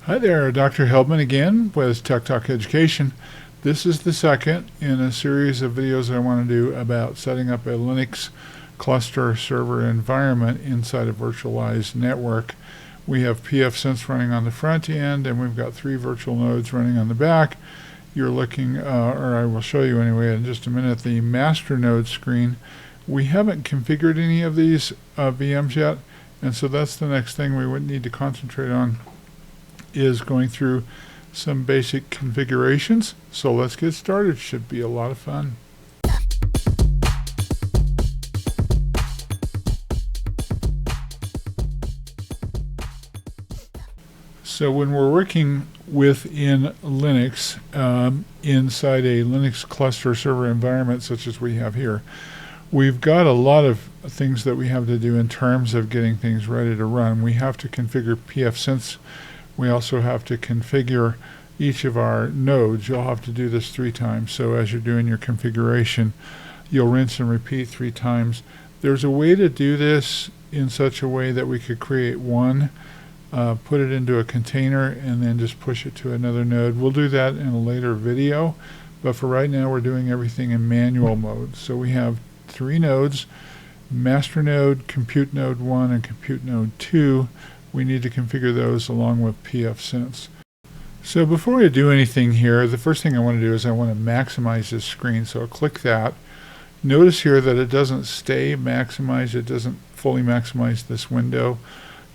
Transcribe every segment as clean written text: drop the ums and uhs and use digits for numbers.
Hi there, Dr. Heldman again with Tech Talk Education. This is the second in a series of videos I want to do about setting up a Linux cluster server environment inside a virtualized network. We have pfSense running on the front end, and we've got 3 virtual nodes running on the back. You're looking, or I will show you anyway in just a minute, the master node screen. We haven't configured any of these VMs yet, and so that's the next thing we would need to concentrate on, is going through some basic configurations. So let's get started. Should be a lot of fun. So when we're working within Linux, inside a Linux cluster server environment such as we have here, we've got a lot of things that we have to do in terms of getting things ready to run. We have to configure pfSense. We also have to configure each of our nodes. You'll have to do this 3 times. So as you're doing your configuration, you'll rinse and repeat 3 times. There's a way to do this in such a way that we could create one, put it into a container, and then just push it to another node. We'll do that in a later video, but for right now we're doing everything in manual mode. So we have 3 nodes, master node, compute node 1, and compute node 2. We need to configure those along with pfSense. So before I do anything here, the first thing I want to do is I want to maximize this screen. So I'll click that. Notice here that it doesn't stay maximized. It doesn't fully maximize this window.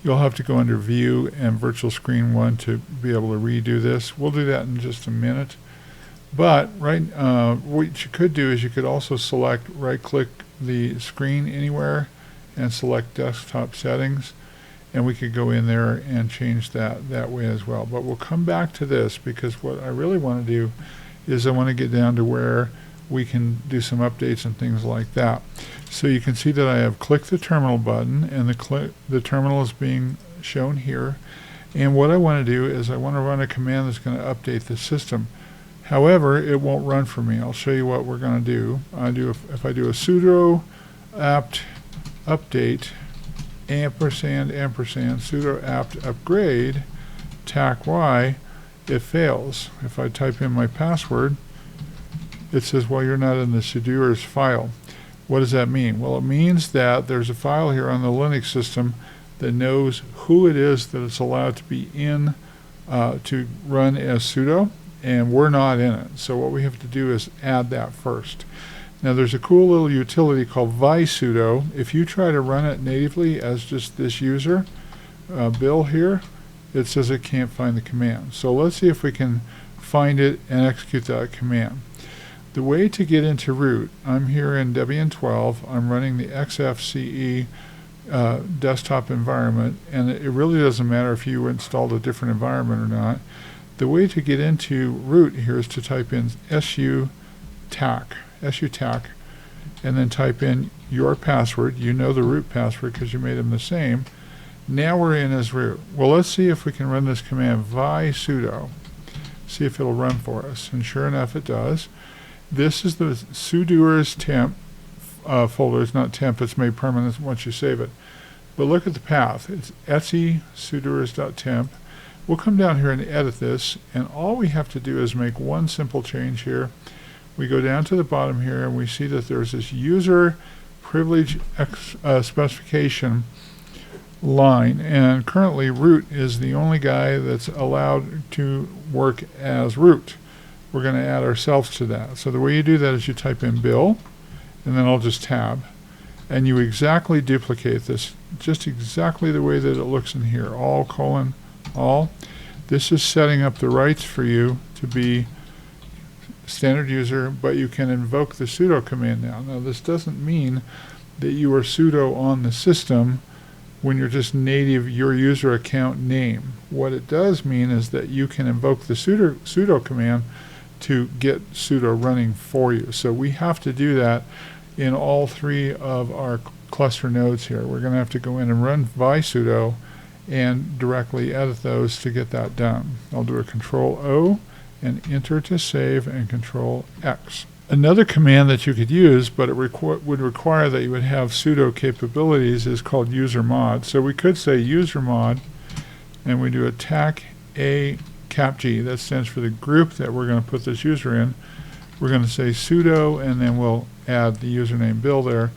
You'll have to go under View and Virtual Screen 1 to be able to redo this. We'll do that in just a minute. But what you could do is you could also select, right-click the screen anywhere and select Desktop Settings. And we could go in there and change that way as well. But we'll come back to this, because what I really want to do is I want to get down to where we can do some updates and things like that. So you can see that I have clicked the terminal button, and the terminal is being shown here. And what I want to do is I want to run a command that's going to update the system. However, it won't run for me. I'll show you what we're going to do. If I do a sudo apt update ampersand sudo apt upgrade tac y, it fails. If I type in my password, it says, well, you're not in the sudoers file. What does that mean? Well, it means that there's a file here on the Linux system that knows who it is that it's allowed to be in to run as sudo, and we're not in it. So what we have to do is add that first. Now there's a cool little utility called vsudo. If you try to run it natively as just this user, Bill here, it says it can't find the command. So let's see if we can find it and execute that command. The way to get into root, I'm here in Debian 12. I'm running the XFCE desktop environment, and it really doesn't matter if you installed a different environment or not. The way to get into root here is to type in su-tac, and then type in your password. You know the root password because you made them the same. Now we're in as root. Well, let's see if we can run this command vsudo. See if it'll run for us. And sure enough, it does. This is the sudoers temp folder. It's not temp, it's made permanent once you save it. But look at the path. It's etsy sudoers.temp. We'll come down here and edit this, and all we have to do is make one simple change here. We go down to the bottom here, and we see that there's this user privilege specification line, and currently root is the only guy that's allowed to work as root. We're going to add ourselves to that. So the way you do that is you type in Bill, and then I'll just tab, and you exactly duplicate this, just exactly the way that it looks in here, all. This is setting up the rights for you to be standard user, but you can invoke the sudo command now. Now this doesn't mean that you are sudo on the system when you're just native your user account name. What it does mean is that you can invoke the sudo command to get sudo running for you. So we have to do that in all 3 of our cluster nodes here. We're going to have to go in and run vsudo and directly edit those to get that done. I'll do a Control O and enter to save, and Control X. Another command that you could use, but it would require that you would have sudo capabilities, is called usermod. So we could say usermod, and we do a tac A cap G. That stands for the group that we're going to put this user in. We're going to say sudo, and then we'll add the username Bill there.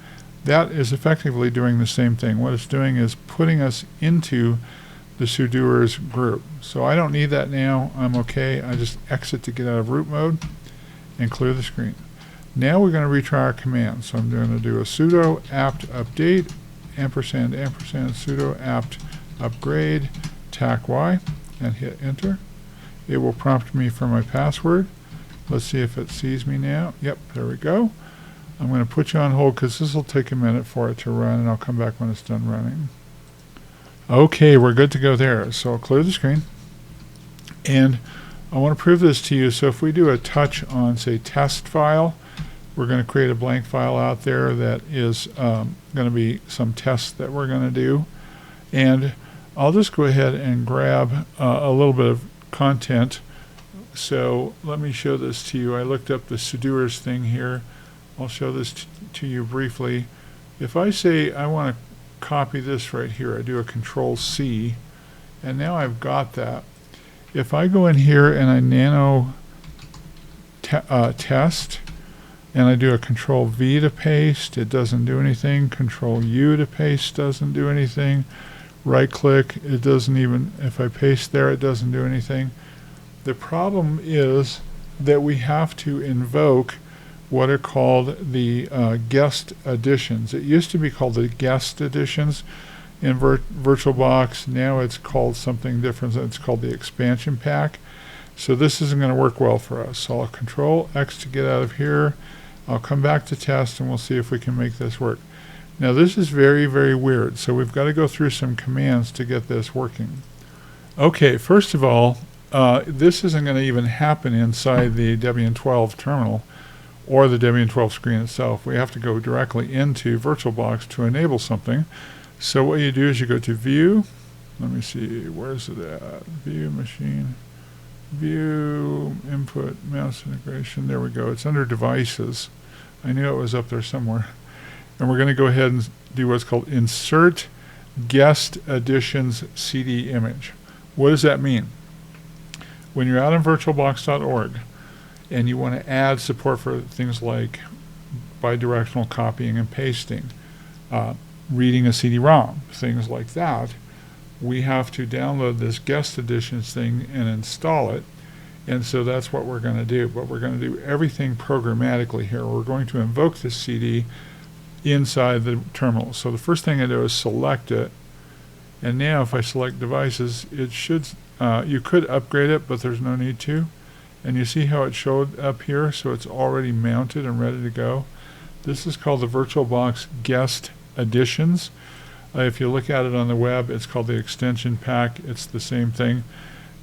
That is effectively doing the same thing. What it's doing is putting us into the sudoers group. So I don't need that now. I'm okay. I just exit to get out of root mode and clear the screen. Now we're going to retry our command. So I'm going to do a sudo apt update ampersand sudo apt upgrade tac-y and hit enter. It will prompt me for my password. Let's see if it sees me now. Yep, there we go. I'm going to put you on hold because this will take a minute for it to run, and I'll come back when it's done running. Okay, we're good to go there. So I'll clear the screen. And I want to prove this to you. So if we do a touch on, say, test file, we're going to create a blank file out there that is going to be some tests that we're going to do. And I'll just go ahead and grab a little bit of content. So let me show this to you. I looked up the sudoers thing here. I'll show this to you briefly. If I say I want to copy this right here, I do a Control-C, and now I've got that. If I go in here and I nano test, and I do a Control-V to paste, it doesn't do anything. Control-U to paste doesn't do anything. Right-click, it doesn't even, if I paste there, it doesn't do anything. The problem is that we have to invoke what are called the guest additions. It used to be called the guest additions in VirtualBox. Now it's called something different. It's called the expansion pack. So this isn't going to work well for us. So I'll Control-X to get out of here. I'll come back to test, and we'll see if we can make this work. Now this is very, very weird. So we've got to go through some commands to get this working. Okay, first of all, this isn't going to even happen inside the Debian 12 terminal or the Debian 12 screen itself. We have to go directly into VirtualBox to enable something. So what you do is you go to View. Let me see, where's it at? View, Machine, View, Input, Mouse Integration. There we go. It's under Devices. I knew it was up there somewhere. And we're going to go ahead and do what's called Insert Guest Additions CD Image. What does that mean? When you're out on virtualbox.org and you want to add support for things like bidirectional copying and pasting, reading a CD-ROM, things like that, we have to download this guest additions thing and install it. And so that's what we're going to do. But we're going to do everything programmatically here. We're going to invoke this CD inside the terminal. So the first thing I do is select it. And now if I select devices, it should, you could upgrade it, but there's no need to. And you see how it showed up here? So it's already mounted and ready to go. This is called the VirtualBox Guest Additions. If you look at it on the web, it's called the extension pack. It's the same thing.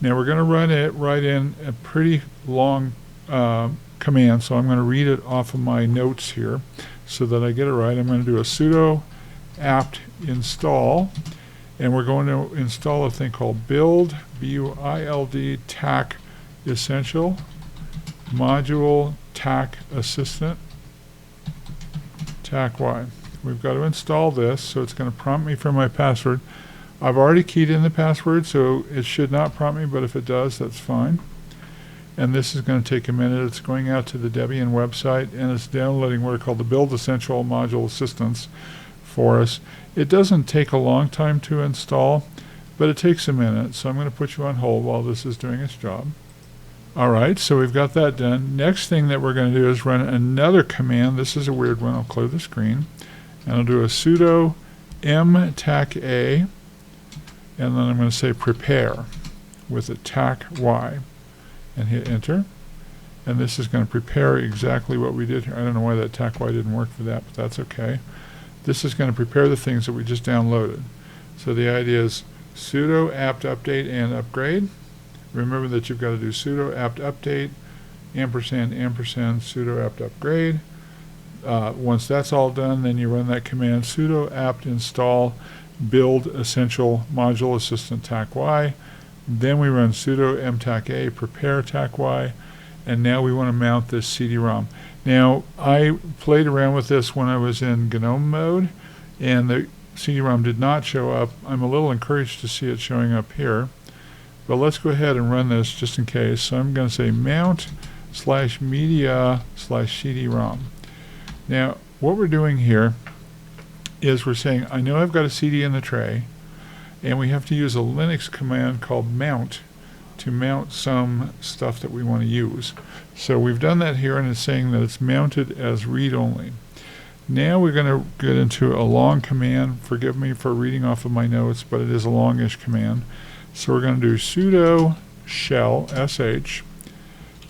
Now we're going to run it right in a pretty long command, so I'm going to read it off of my notes here so that I get it right. I'm going to do a sudo apt install, and we're going to install a thing called build, B-U-I-L-D, tac essential, module tac assistant, tac-y. We've got to install this, so it's going to prompt me for my password. I've already keyed in the password, so it should not prompt me, but if it does, that's fine. And this is going to take a minute. It's going out to the Debian website, and it's downloading what are called the Build Essential Module Assistance for us. It doesn't take a long time to install, but it takes a minute, so I'm going to put you on hold while this is doing its job. All right, so we've got that done. Next thing that we're going to do is run another command. This is a weird one. I'll clear the screen. And I'll do a sudo mtac-a, and then I'm going to say prepare with a tac-y and hit enter. And this is going to prepare exactly what we did here. I don't know why that tac-y didn't work for that, but that's okay. This is going to prepare the things that we just downloaded. So the idea is sudo apt update and upgrade. Remember that you've got to do sudo apt update ampersand sudo apt upgrade. Once that's all done, then you run that command sudo apt install build essential module assistant tac-y. Then we run sudo mtac-a prepare tac-y, and now we want to mount this CD-ROM. Now I played around with this when I was in GNOME mode, and the CD-ROM did not show up. I'm a little encouraged to see it showing up here. But let's go ahead and run this just in case. So I'm going to say mount/media/CD-ROM. Now, what we're doing here is we're saying, I know I've got a CD in the tray, and we have to use a Linux command called mount to mount some stuff that we want to use. So we've done that here, and it's saying that it's mounted as read-only. Now we're going to get into a long command. Forgive me for reading off of my notes, but it is a longish command. So we're going to do sudo shell sh.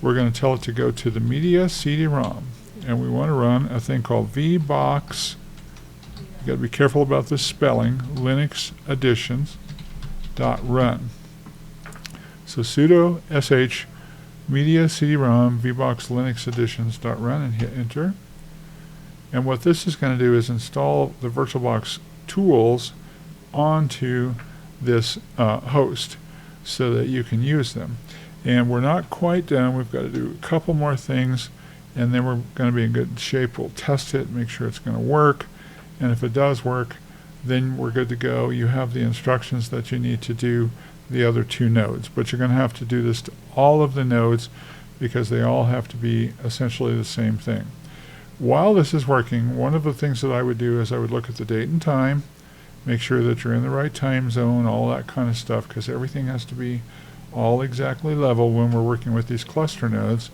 We're going to tell it to go to the media CD-ROM, and we want to run a thing called vbox. You got to be careful about this spelling. Linux additions.run. So sudo sh media CD-ROM vbox Linux additions.run and hit enter. And what this is going to do is install the VirtualBox tools onto this host so that you can use them. And we're not quite done. We've got to do a couple more things, and then we're going to be in good shape. We'll test it, make sure it's going to work. And if it does work, then we're good to go. You have the instructions that you need to do the other two nodes. But you're going to have to do this to all of the nodes because they all have to be essentially the same thing. While this is working, one of the things that I would do is I would look at the date and time, make sure that you're in the right time zone, all that kind of stuff, because everything has to be all exactly level when we're working with these cluster nodes.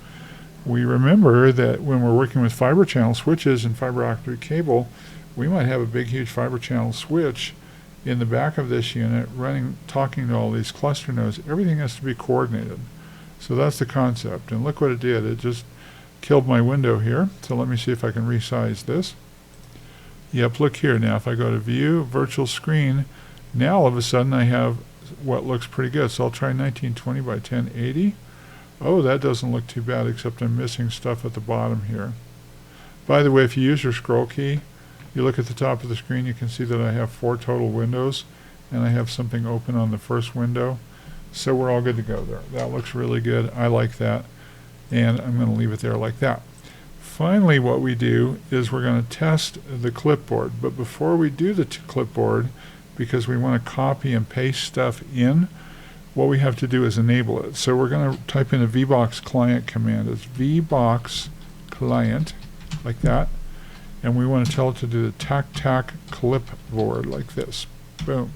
We remember that when we're working with fiber channel switches and fiber optic cable, we might have a big, huge fiber channel switch in the back of this unit running, talking to all these cluster nodes. Everything has to be coordinated. So that's the concept. And look what it did. It just killed my window here. So let me see if I can resize this. Yep, look here. Now if I go to view, virtual screen, now all of a sudden I have what looks pretty good. So I'll try 1920 by 1080. Oh, that doesn't look too bad, except I'm missing stuff at the bottom here. By the way, if you use your scroll key, you look at the top of the screen, you can see that I have 4 total windows, and I have something open on the first window. So we're all good to go there. That looks really good. I like that. And I'm going to leave it there like that. Finally, what we do is we're going to test the clipboard. But before we do the clipboard, because we want to copy and paste stuff in, what we have to do is enable it. So we're going to type in a vbox client command. It's vbox client, like that. And we want to tell it to do the tac clipboard, like this. Boom.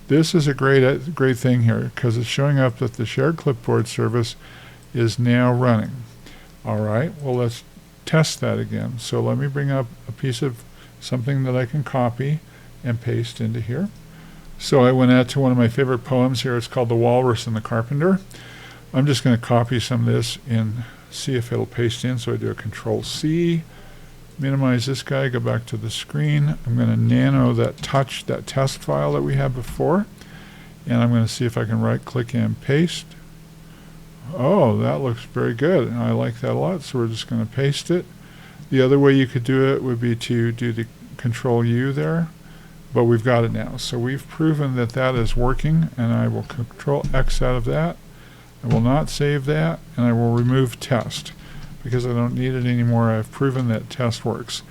This is a great thing here, because it's showing up that the shared clipboard service is now running. All right, well, let's test that again. So let me bring up a piece of something that I can copy and paste into here. So I went out to one of my favorite poems here. It's called The Walrus and the Carpenter. I'm just going to copy some of this and see if it'll paste in. So I do a Control-C, minimize this guy, go back to the screen. I'm going to nano that test file that we had before, and I'm going to see if I can right-click and paste. Oh, that looks very good, and I like that a lot, so we're just going to paste it. The other way you could do it would be to do the Control-U there, but we've got it now. So we've proven that that is working, and I will Control-X out of that. I will not save that, and I will remove test because I don't need it anymore. I've proven that test works.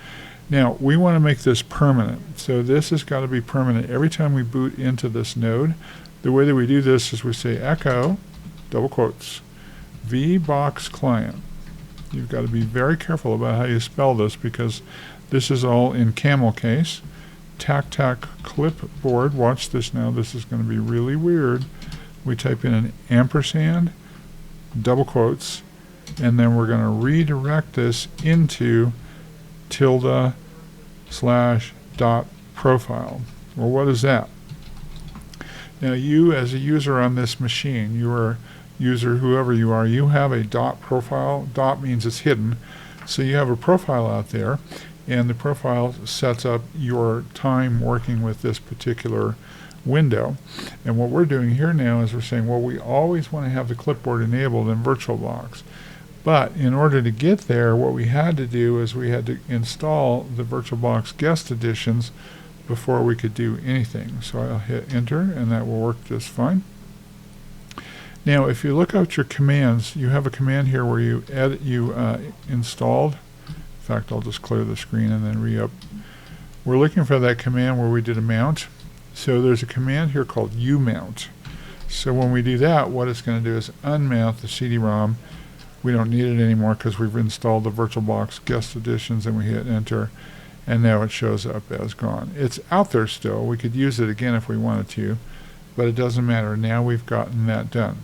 Now, we want to make this permanent, so this has got to be permanent. Every time we boot into this node, the way that we do this is we say echo, double quotes, vbox client. You've got to be very careful about how you spell this because this is all in camel case. Tac clipboard. Watch this now. This is going to be really weird. We type in an ampersand, double quotes, and then we're going to redirect this into ~.profile. Well, what is that? Now, you as a user on this machine, you are user, whoever you are, you have a dot profile. Dot means it's hidden. So you have a profile out there, and the profile sets up your time working with this particular window. And what we're doing here now is we're saying, well, we always want to have the clipboard enabled in VirtualBox. But in order to get there, what we had to do is we had to install the VirtualBox guest editions before we could do anything. So I'll hit enter, and that will work just fine. Now, if you look out your commands, you have a command here where you installed. In fact, I'll just clear the screen and then re-up. We're looking for that command where we did a mount. So there's a command here called umount. So when we do that, what it's going to do is unmount the CD-ROM. We don't need it anymore because we've installed the VirtualBox guest editions, and we hit enter, and now it shows up as gone. It's out there still. We could use it again if we wanted to, but it doesn't matter. Now we've gotten that done.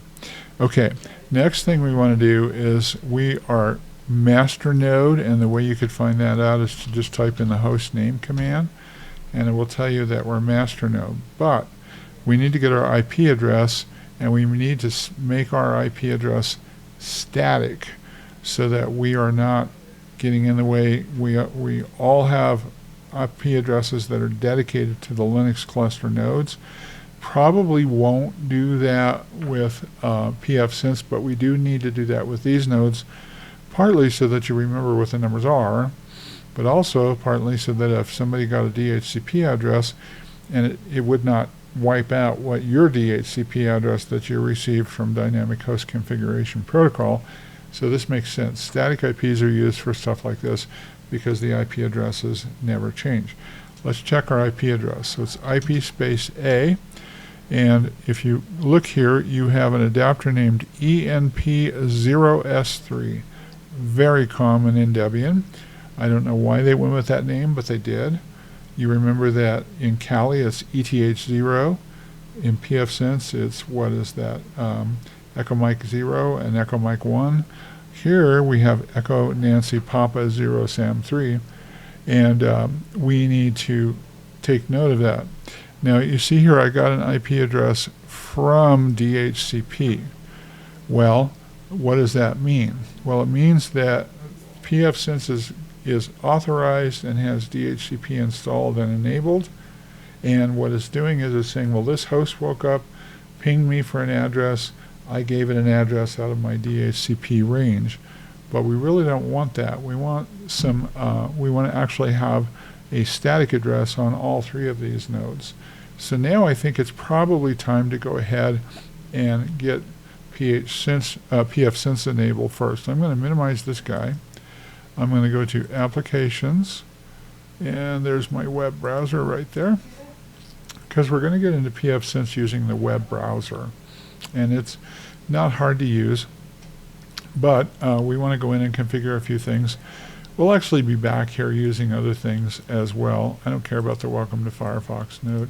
Okay, next thing we want to do is we are master node, and the way you could find that out is to just type in the host name command, and it will tell you that we're master node. But we need to get our IP address, and we need to make our IP address static so that we are not getting in the way. We all have IP addresses that are dedicated to the Linux cluster nodes. Probably won't do that with pfSense, but we do need to do that with these nodes, partly so that you remember what the numbers are, but also partly so that if somebody got a DHCP address, and it would not wipe out what your DHCP address that you received from Dynamic Host Configuration Protocol. So this makes sense. Static IPs are used for stuff like this because the IP addresses never change. Let's check our IP address. So it's IP space A, and if you look here, you have an adapter named ENP0S3. Very common in Debian. I don't know why they went with that name, but they did. You remember that in Kali it's ETH0. In pfSense it's, what is that, Echo Mike 0 and Echo Mike 1. Here we have Echo Nancy Papa 0 Sam 3, and we need to take note of that. Now you see here I got an IP address from DHCP. Well, what does that mean? Well, it means that pfSense is authorized and has DHCP installed and enabled, and what it's doing is it's saying, well, this host woke up, pinged me for an address, I gave it an address out of my DHCP range. But we really don't want that. We want we want to actually have a static address on all three of these nodes. So now I think it's probably time to go ahead and get pfSense enabled first. I'm going to minimize this guy. I'm going to go to Applications, and there's my web browser right there, because we're going to get into pfSense using the web browser, and it's not hard to use, but we want to go in and configure a few things. We'll actually be back here using other things as well. I don't care about the Welcome to Firefox node.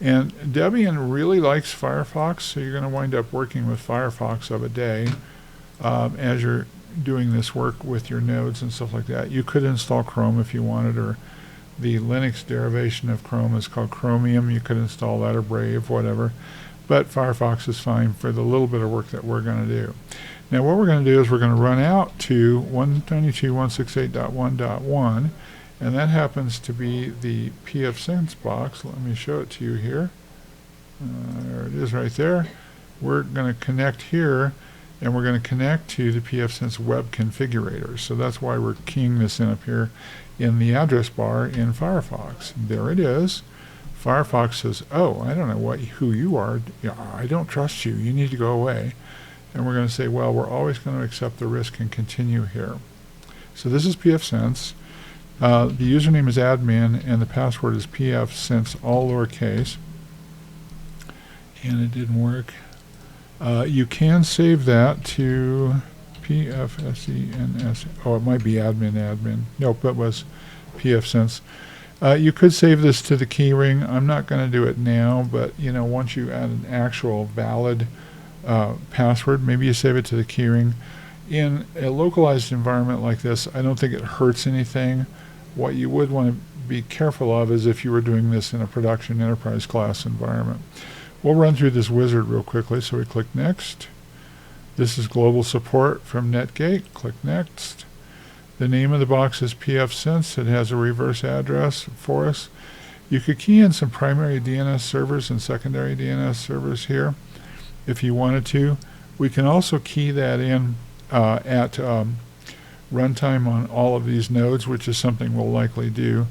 And Debian really likes Firefox, so you're going to wind up working with Firefox of a day as you're doing this work with your nodes and stuff like that. You could install Chrome if you wanted, or the Linux derivation of Chrome is called Chromium. You could install that, or Brave, whatever. But Firefox is fine for the little bit of work that we're going to do. Now what we're going to do is we're going to run out to 192.168.1.1, and that happens to be the pfSense box. Let me show it to you here. There it is right there. We're going to connect here, and we're going to connect to the pfSense web configurator. So that's why we're keying this in up here in the address bar in Firefox. There it is. Firefox says, oh, I don't know who you are. Yeah, I don't trust you. You need to go away. And we're going to say, well, we're always going to accept the risk and continue here. So this is pfSense. The username is admin, and the password is pfSense, all lowercase. And it didn't work. You can save that to pfSense. Oh, it might be admin. Nope, it was pfSense. You could save this to the keyring. I'm not going to do it now, but once you add an actual valid password, maybe you save it to the keyring. In a localized environment like this, I don't think it hurts anything. What you would want to be careful of is if you were doing this in a production enterprise class environment. We'll run through this wizard real quickly, so we click Next. This is global support from Netgate. Click Next. The name of the box is pfSense. It has a reverse address for us. You could key in some primary DNS servers and secondary DNS servers here if you wanted to. We can also key that in at runtime on all of these nodes, which is something we'll likely do.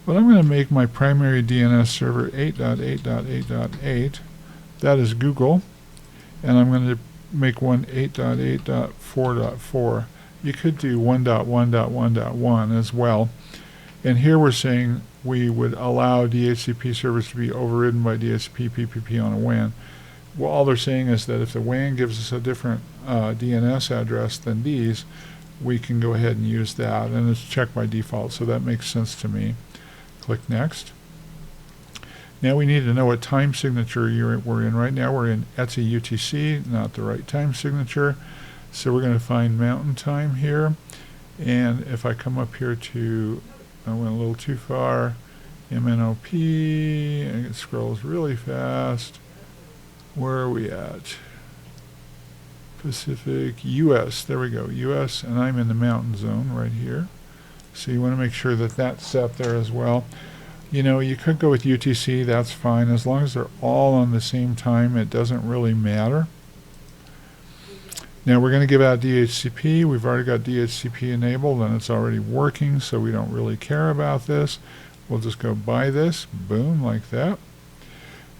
But I'm going to make my primary DNS server 8.8.8.8. That is Google. And I'm going to make one 8.8.4.4. You could do 1.1.1.1 as well. And here we're saying we would allow DHCP servers to be overridden by DHCP PPP on a WAN. well, all they're saying is that if the WAN gives us a different DNS address than these, we can go ahead and use that, and it's checked by default, so that makes sense to me. Click Next. Now we need to know what time signature we're in. Right now we're in ETSI UTC, not the right time signature, so we're going to find Mountain Time here, and if I come up here to, I went a little too far, MNOP, and it scrolls really fast. Where are we at? Pacific, US, there we go, US, and I'm in the mountain zone right here. So you want to make sure that that's set there as well. You know, you could go with UTC, that's fine. As long as they're all on the same time, it doesn't really matter. Now we're going to give out DHCP. We've already got DHCP enabled and it's already working, so we don't really care about this. We'll just go buy this, boom, like that.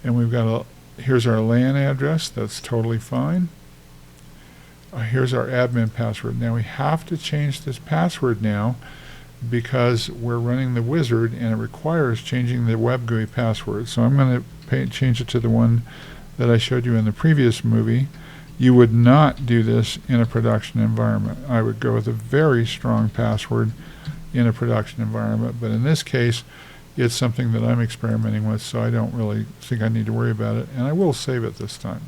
And we've got here's our LAN address, that's totally fine. Here's our admin password. Now we have to change this password now because we're running the wizard and it requires changing the web GUI password. So I'm going to change it to the one that I showed you in the previous movie. You would not do this in a production environment. I would go with a very strong password in a production environment, but in this case it's something that I'm experimenting with, so I don't really think I need to worry about it, and I will save it this time.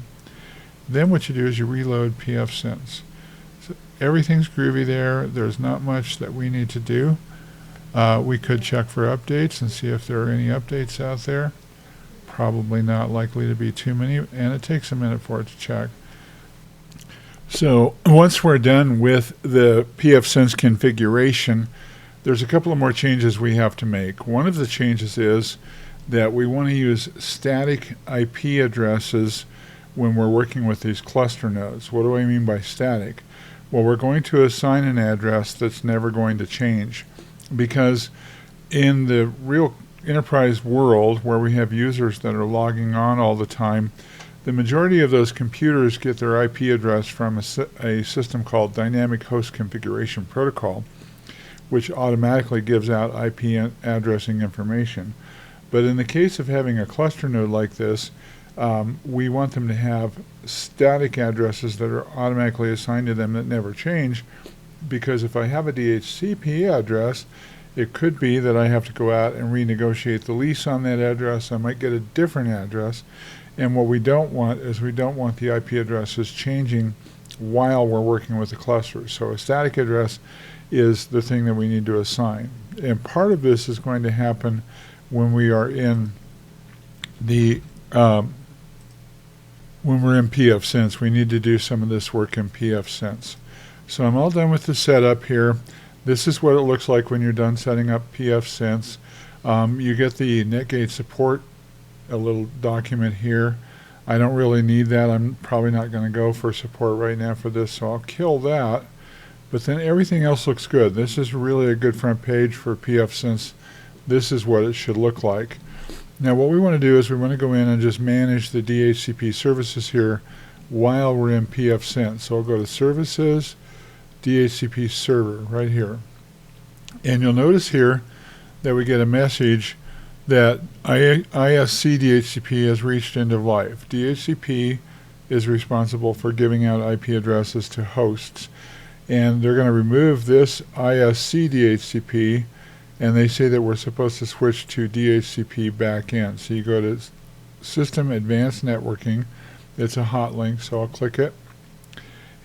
Then what you do is you reload pfSense. So everything's groovy there. There's not much that we need to do. We could check for updates and see if there are any updates out there. Probably not likely to be too many, and it takes a minute for it to check. So once we're done with the pfSense configuration, there's a couple of more changes we have to make. One of the changes is that we want to use static IP addresses when we're working with these cluster nodes. What do I mean by static? Well, we're going to assign an address that's never going to change, because in the real enterprise world where we have users that are logging on all the time, the majority of those computers get their IP address from a system called Dynamic Host Configuration Protocol, which automatically gives out IP addressing information. But in the case of having a cluster node like this, we want them to have static addresses that are automatically assigned to them that never change, because if I have a DHCP address, it could be that I have to go out and renegotiate the lease on that address. I might get a different address, and what we don't want is we don't want the IP addresses changing while we're working with the cluster. So a static address is the thing that we need to assign, and part of this is going to happen when we are in the when we're in pfSense. We need to do some of this work in pfSense. So I'm all done with the setup here. This is what it looks like when you're done setting up pfSense. You get the Netgate support, a little document here. I don't really need that. I'm probably not going to go for support right now for this, so I'll kill that. But then everything else looks good. This is really a good front page for pfSense. This is what it should look like. Now what we want to do is we want to go in and just manage the DHCP services here while we're in pfSense. So I'll go to Services, DHCP Server right here. And you'll notice here that we get a message that ISC DHCP has reached end of life. DHCP is responsible for giving out IP addresses to hosts. And they're going to remove this ISC DHCP, and they say that we're supposed to switch to DHCP backend. So you go to System Advanced Networking. It's a hot link, so I'll click it.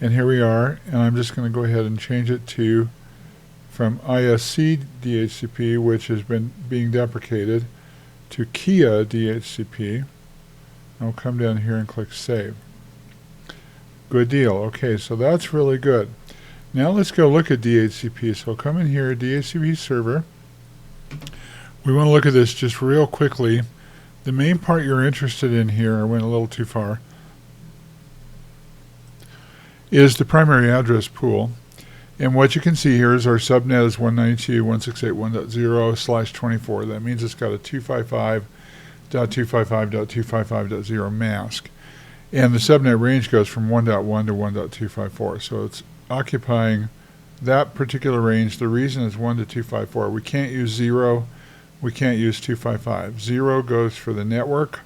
And here we are, and I'm just going to go ahead and change it to from ISC DHCP, which has been being deprecated, to Kia DHCP. I'll come down here and click Save. Good deal. Okay, so that's really good. Now let's go look at DHCP. So come in here, DHCP server. We want to look at this just real quickly. The main part you're interested in here, I went a little too far, is the primary address pool. And what you can see here is our subnet is 192.168.1.0/24. That means it's got a 255.255.255.0 mask. And the subnet range goes from 1.1 to 1.254. So it's occupying that particular range. The reason is 1 to 254. We can't use 0. We can't use 255. 0 goes for the network.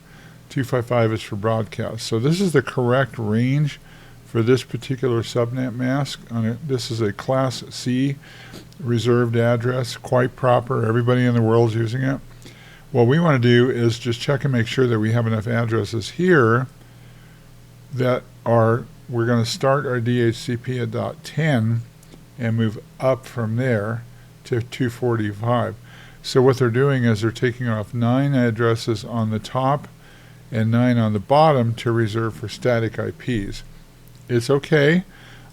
255 is for broadcast. So this is the correct range for this particular subnet mask. This is a Class C reserved address, quite proper. Everybody in the world is using it. What we want to do is just check and make sure that we have enough addresses here that we're going to start our DHCP at .10 and move up from there to 245. So what they're doing is they're taking off 9 addresses on the top and 9 on the bottom to reserve for static IPs. It's okay.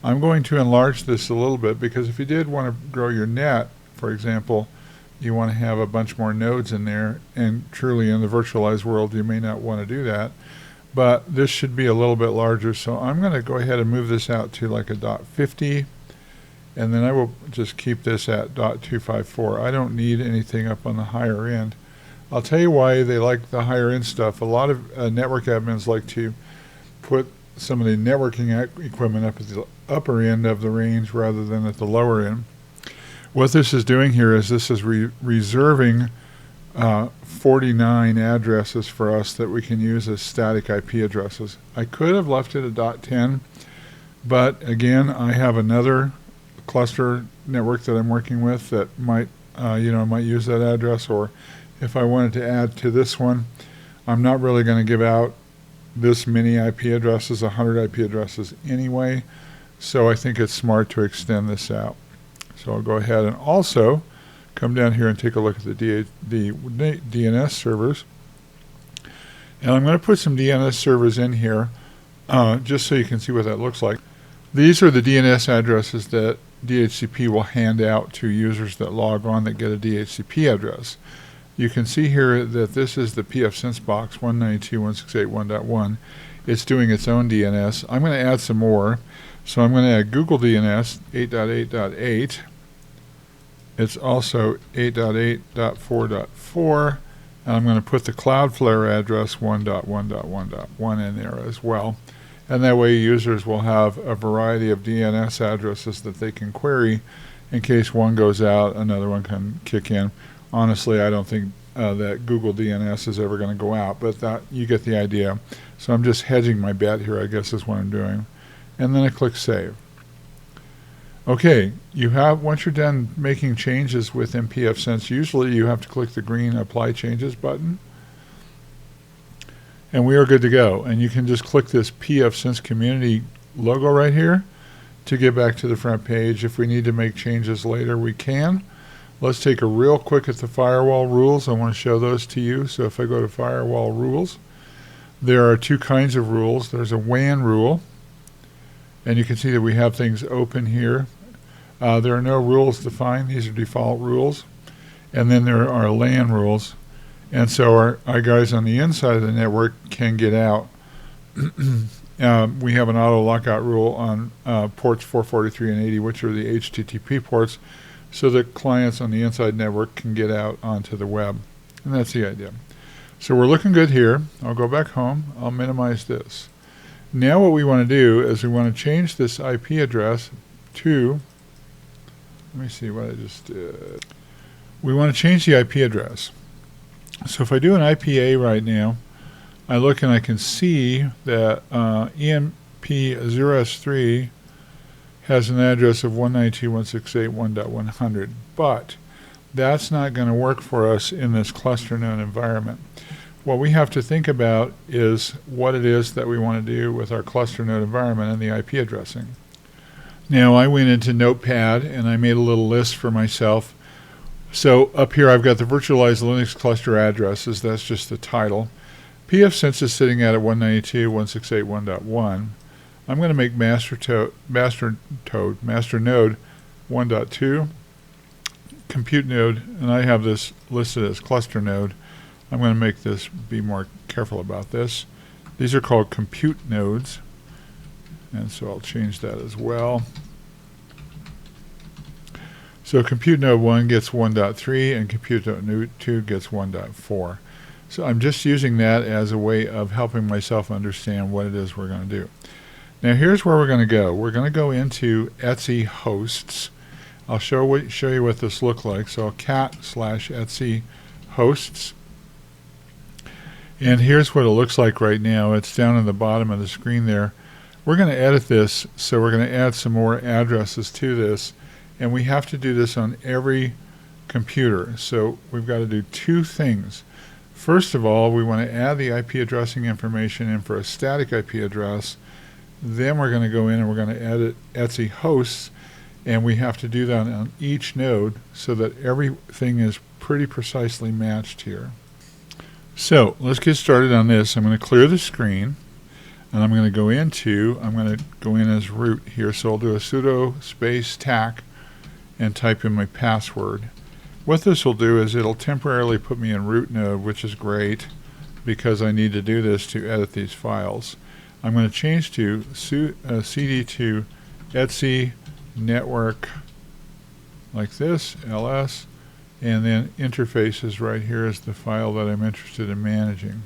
I'm going to enlarge this a little bit because if you did want to grow your net, for example, you want to have a bunch more nodes in there, and truly in the virtualized world you may not want to do that, but this should be a little bit larger. So I'm going to go ahead and move this out to like a .50, and then I will just keep this at .254. I don't need anything up on the higher end. I'll tell you why they like the higher end stuff. A lot of network admins like to put some of the networking equipment up at the upper end of the range rather than at the lower end. What this is doing here is this is reserving 49 addresses for us that we can use as static IP addresses. I could have left it at .10, but again, I have another cluster network that I'm working with that might use that address, or if I wanted to add to this one, I'm not really going to give out this many IP addresses, 100 IP addresses anyway, so I think it's smart to extend this out. So I'll go ahead and also come down here and take a look at the DNS servers. And I'm going to put some DNS servers in here just so you can see what that looks like. These are the DNS addresses that DHCP will hand out to users that log on that get a DHCP address. You can see here that this is the pfSense box 192.168.1.1. It's doing its own DNS. I'm going to add some more. So I'm going to add Google DNS 8.8.8. It's also 8.8.4.4. And I'm going to put the Cloudflare address 1.1.1.1 in there as well. And that way users will have a variety of DNS addresses that they can query. In case one goes out, another one can kick in. Honestly, I don't think that Google DNS is ever going to go out, but that you get the idea. So I'm just hedging my bet here, I guess is what I'm doing. And then I click Save. Okay, once you're done making changes with pfSense, usually you have to click the green Apply Changes button. And we are good to go. And you can just click this pfSense community logo right here to get back to the front page. If we need to make changes later, we can. Let's take a real quick at the firewall rules. I want to show those to you. So if I go to firewall rules, there are 2 kinds of rules. There's a WAN rule, and you can see that we have things open here. There are no rules defined. These are default rules. And then there are LAN rules. And so our guys on the inside of the network can get out. We have an auto lockout rule on ports 443 and 80, which are the HTTP ports, so that clients on the inside network can get out onto the web. And that's the idea. So we're looking good here. I'll go back home. I'll minimize this. Now what we want to do is we want to change this IP address to, let me see what I just did. We want to change the IP address. So if I do an IPA right now, I look and I can see that EMP0S3 has an address of 192.168.1.100, but that's not going to work for us in this cluster node environment. What we have to think about is what it is that we want to do with our cluster node environment and the IP addressing. Now I went into Notepad and I made a little list for myself. So up here I've got the virtualized Linux cluster addresses. That's just the title. pfSense is sitting at 192.168.1.1. I'm going to make master node 1.2, compute node, and I have this listed as cluster node. I'm going to make this, be more careful about this. These are called compute nodes, and so I'll change that as well. So compute node 1 gets 1.3 and compute node 2 gets 1.4. So I'm just using that as a way of helping myself understand what it is we're going to do. Now here's where we're going to go. We're going to go into Etsy hosts. I'll show you what this looks like. So cat/Etsy hosts. And here's what it looks like right now. It's down in the bottom of the screen there. We're going to edit this, so we're going to add some more addresses to this, and we have to do this on every computer. So we've got to do two things. First of all, we want to add the IP addressing information in for a static IP address. Then we're going to go in and we're going to edit Etsy hosts, and we have to do that on each node so that everything is pretty precisely matched here. So let's get started on this. I'm going to clear the screen, and I'm going to go in as root here. So I'll do a sudo space tac and type in my password. What this will do is it'll temporarily put me in root node, which is great because I need to do this to edit these files. I'm going to change to cd to Etsy network like this, ls, and then interfaces right here is the file that I'm interested in managing.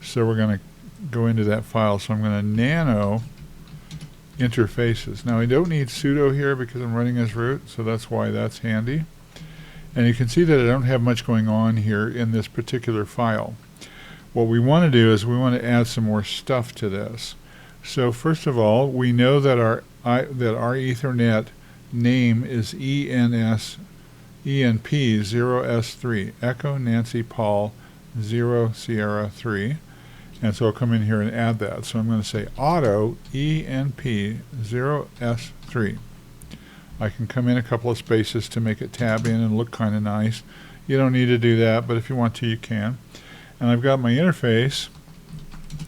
So we're going to go into that file. So I'm going to nano interfaces. Now I don't need sudo here because I'm running as root, so that's why that's handy. And you can see that I don't have much going on here in this particular file. What we want to do is we want to add some more stuff to this. So first of all, we know that our Ethernet name is ENP0S3, Echo Nancy Paul 0 Sierra 3. And so I'll come in here and add that. So I'm going to say auto ENP0S3. I can come in a couple of spaces to make it tab in and look kind of nice. You don't need to do that, but if you want to, you can. And I've got my interface.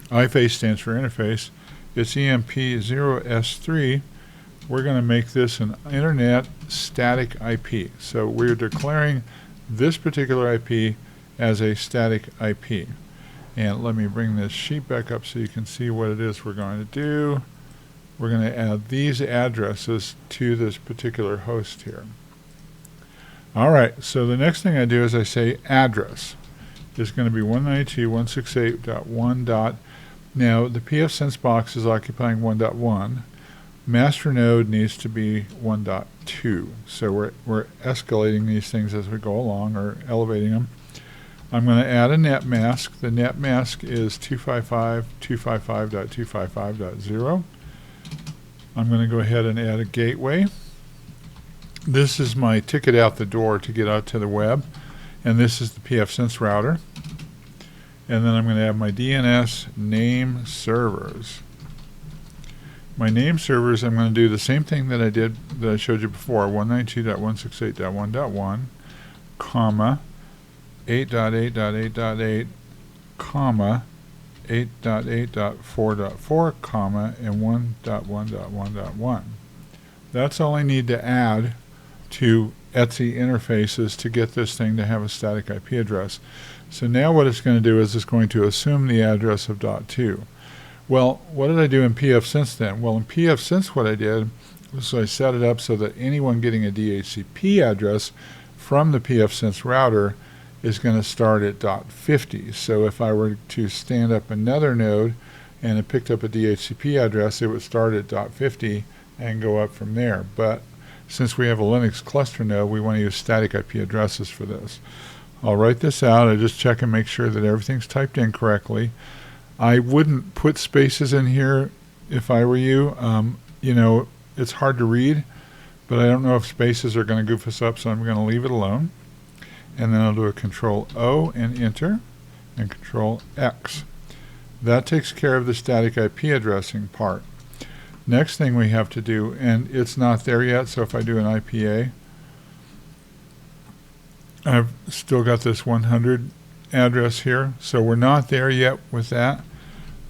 iFace stands for interface. It's ENP0S3. We're going to make this an internet static IP. So we're declaring this particular IP as a static IP. And let me bring this sheet back up so you can see what it is we're going to do. We're going to add these addresses to this particular host here. All right, so the next thing I do is I say address. It's going to be 192.168.1. Now the pfSense box is occupying 1.1. Master node needs to be 1.2. So we're escalating these things as we go along, or elevating them. I'm going to add a net mask. The net mask is 255.255.255.0. I'm going to go ahead and add a gateway. This is my ticket out the door to get out to the web, and this is the pfSense router. And then I'm going to have my DNS name servers. My name servers, I'm going to do the same thing that I showed you before, 192.168.1.1, comma, 8.8.8.8, comma, 8.8.4.4, comma, and 1.1.1.1. That's all I need to add to Etsy interfaces to get this thing to have a static IP address. So now what it's going to do is it's going to assume the address of .2. Well, what did I do in pfSense then? Well, in pfSense what I did was I set it up so that anyone getting a DHCP address from the pfSense router is going to start at .50. So if I were to stand up another node and it picked up a DHCP address, it would start at .50 and go up from there. But since we have a Linux cluster node, we want to use static IP addresses for this. I'll write this out. I just check and make sure that everything's typed in correctly. I wouldn't put spaces in here if I were you. You know, it's hard to read, but I don't know if spaces are going to goof us up, so I'm going to leave it alone. And then I'll do a Control O and Enter, and Control X. That takes care of the static IP addressing part. Next thing we have to do, and it's not there yet, so if I do an IPA, I've still got this 100 address here, so we're not there yet with that.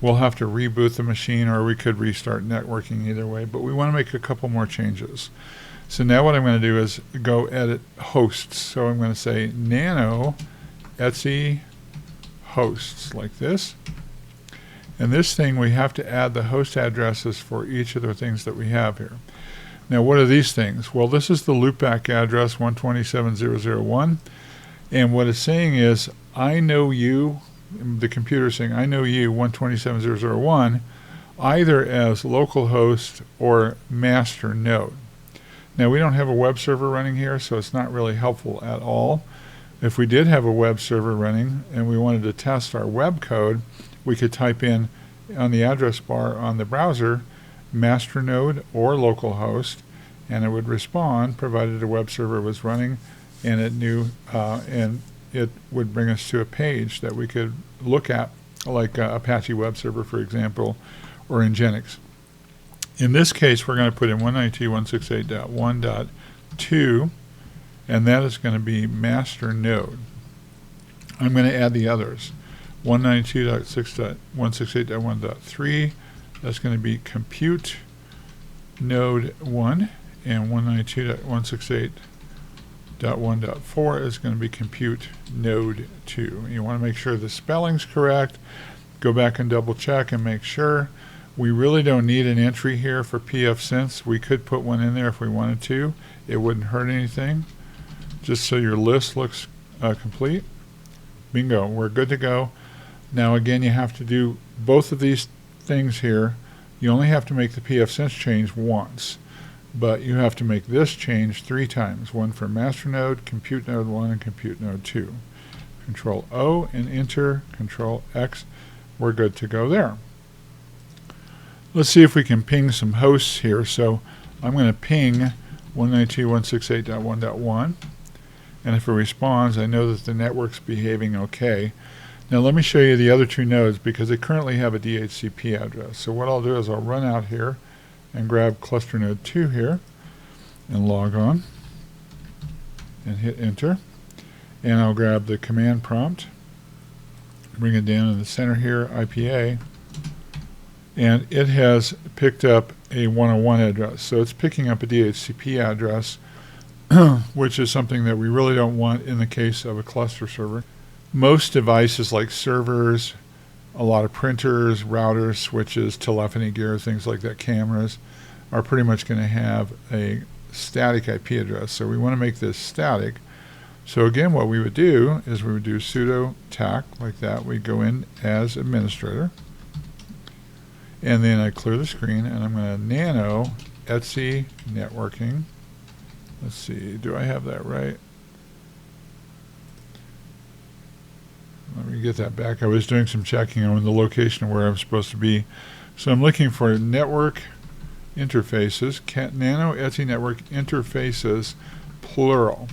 We'll have to reboot the machine, or we could restart networking, either way, but we want to make a couple more changes. So now what I'm going to do is go edit hosts. So I'm going to say nano Etsy hosts like this. And this thing, we have to add the host addresses for each of the things that we have here. Now what are these things? Well, this is the loopback address 127.0.0.1, and what it's saying is, I know you, the computer saying, I know you 127.0.0.1 either as localhost or master node. Now we don't have a web server running here, so it's not really helpful at all. If we did have a web server running and we wanted to test our web code, we could type in on the address bar on the browser masternode or localhost, and it would respond provided a web server was running, and it knew and it would bring us to a page that we could look at, like Apache web server, for example, or Nginx. In this case, we're going to put in 192.168.1.2, and that is going to be master node. I'm going to add the others. 192.168.1.3, that's going to be compute node 1, and 192.168.1.4 is going to be compute node 2. You want to make sure the spelling's correct. Go back and double check and make sure. We really don't need an entry here for pfSense. We could put one in there if we wanted to. It wouldn't hurt anything. Just so your list looks complete. Bingo, we're good to go. Now again, you have to do both of these things here. You only have to make the pfSense change once, but you have to make this change 3 times. One for master node, compute node 1, and compute node 2. Control O and enter, Control X. We're good to go there. Let's see if we can ping some hosts here. So I'm going to ping 192.168.1.1, and if it responds, I know that the network's behaving okay. Now let me show you the other 2 nodes because they currently have a DHCP address. So what I'll do is I'll run out here and grab cluster node 2 here and log on and hit enter. And I'll grab the command prompt, bring it down in the center here, IPA, and it has picked up a 101 address. So it's picking up a DHCP address, which is something that we really don't want in the case of a cluster server. Most devices like servers, a lot of printers, routers, switches, telephony gear, things like that, cameras, are pretty much going to have a static IP address. So we want to make this static. So again, what we would do is we would do sudo tac like that. We go in as administrator. And then I clear the screen, and I'm going to nano etc networking. Let's see, do I have that right? Let me get that back. I was doing some checking on the location of where I'm supposed to be. So I'm looking for network interfaces, nano etc network interfaces, plural.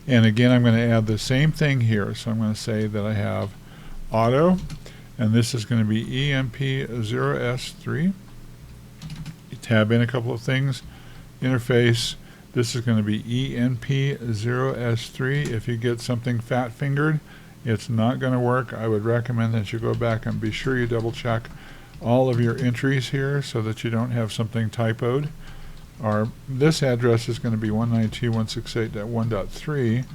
And again, I'm going to add the same thing here. So I'm going to say that I have auto, and this is going to be EMP0S3. You tab in a couple of things. Interface, this is going to be ENP0S3. If you get something fat fingered, it's not going to work. I would recommend that you go back and be sure you double check all of your entries here so that you don't have something typoed. This address is going to be 192.168.1.3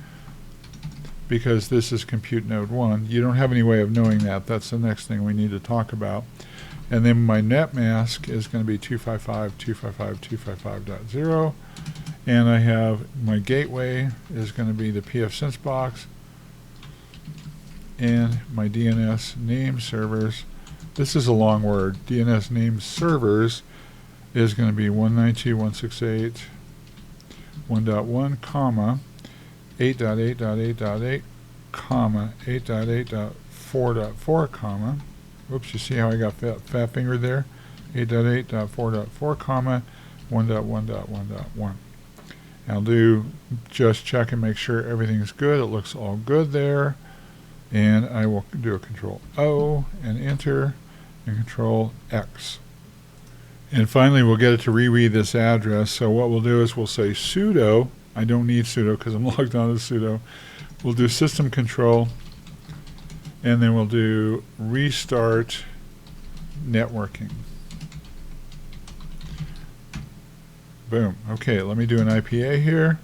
because this is compute node 1. You don't have any way of knowing that. That's the next thing we need to talk about. And then my net mask is going to be 255.255.255.0. And I have my gateway is going to be the pfSense box. And my DNS name servers, this is a long word, DNS name servers is going to be 192.168.1.1, comma, 8.8.8.8, comma, 8.8.4.4, comma, oops, you see how I got fat fingered there? 8.8.4.4, comma, 1.1.1.1. I'll do just check and make sure everything's good. It looks all good there. And I will do a Control O and enter and Control X. And finally, we'll get it to reread this address. So what we'll do is we'll say sudo. I don't need sudo because I'm logged on as sudo. We'll do system control, and then we'll do restart networking. Boom. Okay, let me do an IPA here.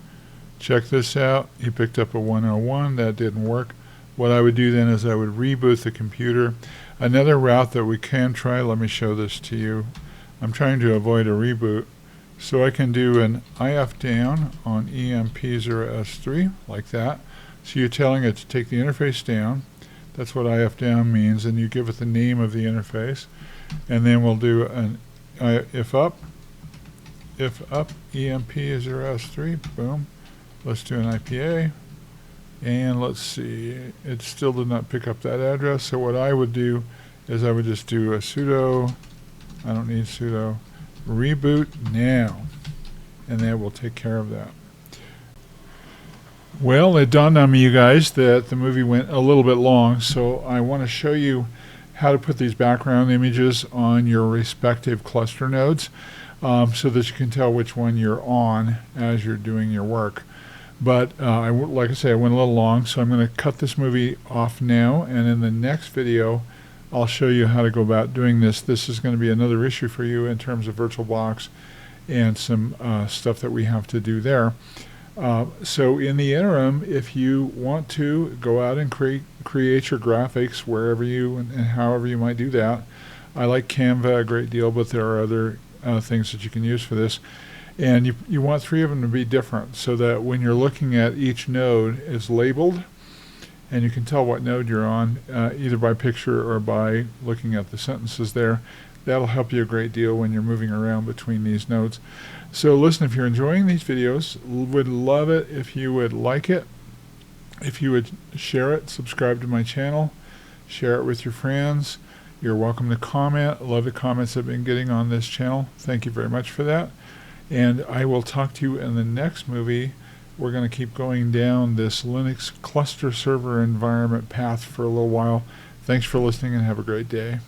Check this out. He picked up a 101. That didn't work. What I would do then is I would reboot the computer. Another route that we can try, let me show this to you. I'm trying to avoid a reboot. So I can do an IF down on EMP0S3 like that. So you're telling it to take the interface down. That's what IF down means, and you give it the name of the interface. And then we'll do an if up EMP0S3, boom. Let's do an IPA. And let's see, it still did not pick up that address. So what I would do is I would just do a sudo, I don't need sudo, reboot now, and that will take care of that. Well, it dawned on me, you guys, that the movie went a little bit long, so I want to show you how to put these background images on your respective cluster nodes, so that you can tell which one you're on as you're doing your work. But like I say, I went a little long, so I'm going to cut this movie off now, and in the next video I'll show you how to go about doing this. This is going to be another issue for you in terms of VirtualBox and some stuff that we have to do there. So in the interim, if you want to go out and create your graphics wherever you and however you might do that, I like Canva a great deal, but there are other things that you can use for this. And you want 3 of them to be different so that when you're looking at each node is labeled and you can tell what node you're on, either by picture or by looking at the sentences there. That'll help you a great deal when you're moving around between these nodes. So listen, if you're enjoying these videos, would love it if you would like it, if you would share it, subscribe to my channel, share it with your friends. You're welcome to comment. I love the comments I've been getting on this channel. Thank you very much for that. And I will talk to you in the next movie. We're going to keep going down this Linux cluster server environment path for a little while. Thanks for listening and have a great day.